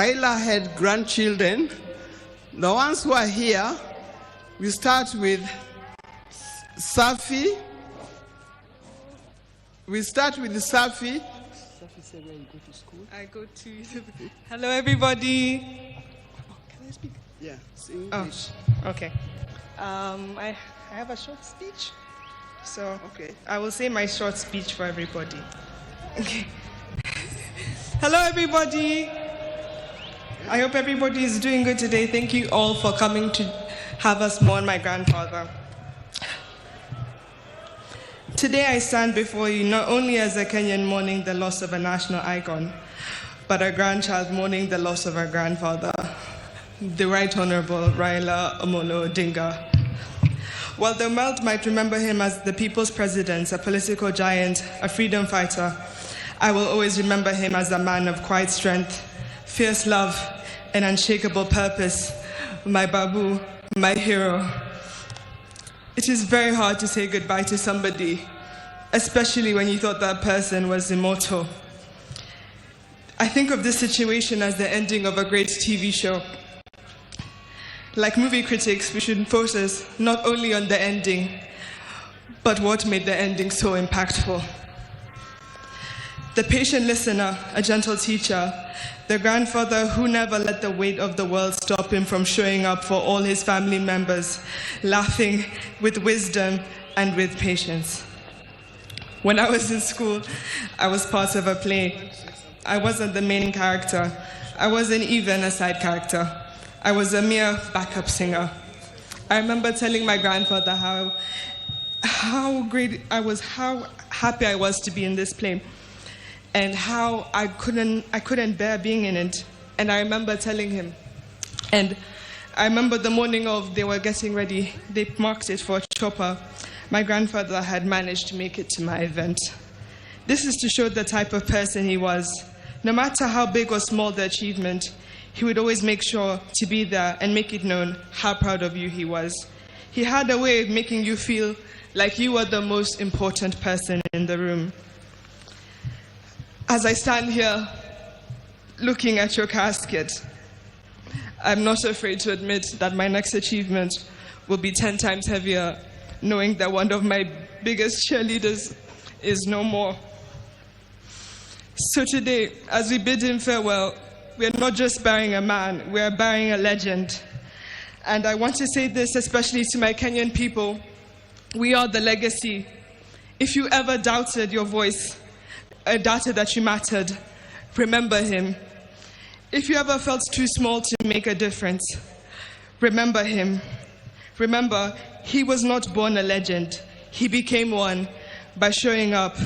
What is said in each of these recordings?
Raila had grandchildren. The ones who are here, we start with Safi. We start with Safi. Safi said, where you go to school? I go to... Hello, everybody. Can I speak? Yeah, it's English. Oh, okay. I have a short speech. So okay. I will say my short speech for everybody. Okay. Hello, everybody. I hope everybody is doing good today. Thank you all for coming to have us mourn my grandfather. Today I stand before you not only as a Kenyan mourning the loss of a national icon, but a grandchild mourning the loss of our grandfather, the Right Honorable Raila Odinga. While the world might remember him as the people's president, a political giant, a freedom fighter, I will always remember him as a man of quiet strength, fierce love, and unshakable purpose, my Babu, my hero. It is very hard to say goodbye to somebody, especially when you thought that person was immortal. I think of this situation as the ending of a great TV show. Like movie critics, we should focus not only on the ending, but what made the ending so impactful. The patient listener, a gentle teacher, the grandfather who never let the weight of the world stop him from showing up for all his family members, laughing with wisdom and with patience. When I was in school, I was part of a play. I wasn't the main character. I wasn't even a side character. I was a mere backup singer. I remember telling my grandfather how great I was, how happy I was to be in this play, and how I couldn't bear being in it. And I remember telling him. And I remember the morning of they were getting ready, they marked it for a chopper. My grandfather had managed to make it to my event. This is to show the type of person he was. No matter how big or small the achievement, he would always make sure to be there and make it known how proud of you he was. He had a way of making you feel like you were the most important person in the room. As I stand here looking at your casket, I'm not afraid to admit that my next achievement will be 10 times heavier, knowing that one of my biggest cheerleaders is no more. So today, as we bid him farewell, we are not just burying a man, we are burying a legend. And I want to say this especially to my Kenyan people: we are the legacy. If you ever doubted your voice, doubted that you mattered, remember him. If you ever felt too small to make a difference, remember him. Remember, he was not born a legend. He became one by showing up,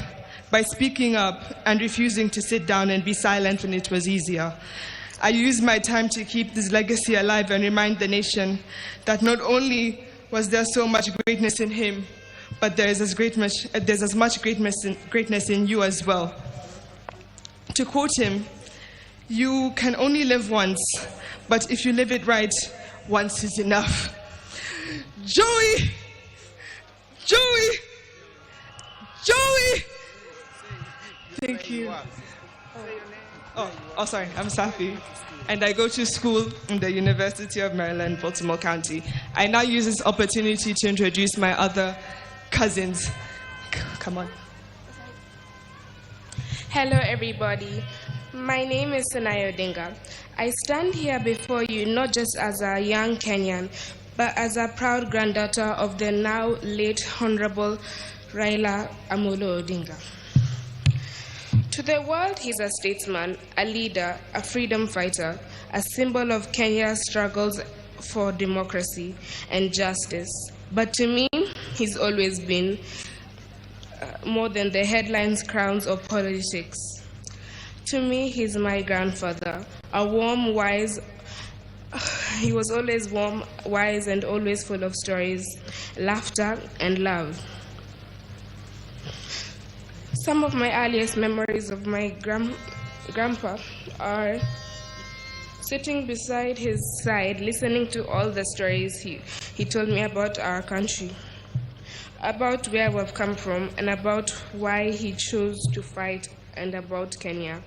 by speaking up and refusing to sit down and be silent when it was easier. I used my time to keep this legacy alive and remind the nation that not only was there so much greatness in him, but there's as much greatness in you as well. To quote him, you can only live once, but if you live it right, once is enough. Joey! Joey! Joey! Thank you. Oh, sorry, I'm Safi. And I go to school in the University of Maryland, Baltimore County. I now use this opportunity to introduce my other cousins. Come on. Hello, everybody. My name is Odinga. I stand here before you not just as a young Kenyan, but as a proud granddaughter of the now late Honorable Raila Odinga. To the world, he's a statesman, a leader, a freedom fighter, a symbol of Kenya's struggles for democracy and justice. But to me, he's always been more than the headlines, crowns, or politics. To me, he's my grandfather, a warm, wise. He was always warm, wise, and always full of stories, laughter, and love. Some of my earliest memories of my grandpa are sitting beside his side, listening to all the stories he told me about our country, about where we've come from, and about why he chose to fight, and about Kenya.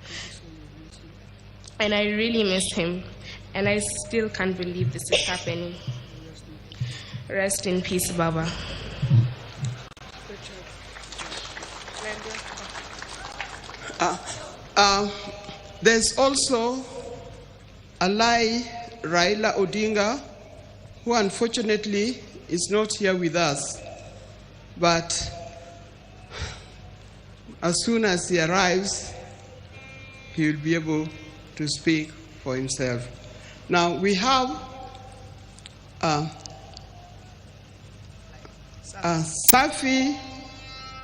and I really miss him, and I still can't believe this is happening. Rest in peace, Baba. There's also Alai Raila Odinga, who unfortunately is not here with us. But as soon as he arrives, he will be able to speak for himself. Now we have Safi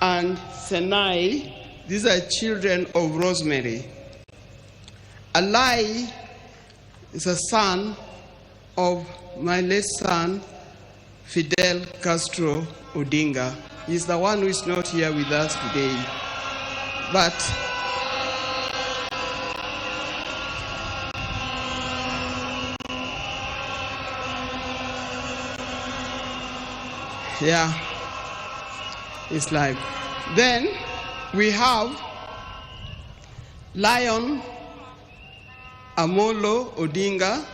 and Senai. These are children of Rosemary. Alai is a son of my late son, Fidel Castro Odinga. He's the one who is not here with us today. But yeah, it's live. Then we have Lion Amolo Odinga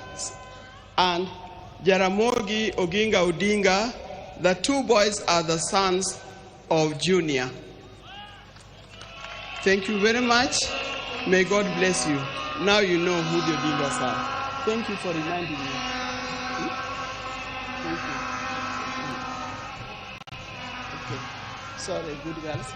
and Jaramogi Oginga Odinga. The two boys are the sons of Junior. Thank you very much. May God bless you. Now you know who the Odingas are. Thank you for reminding me. Thank you. Okay. Sorry, good girls.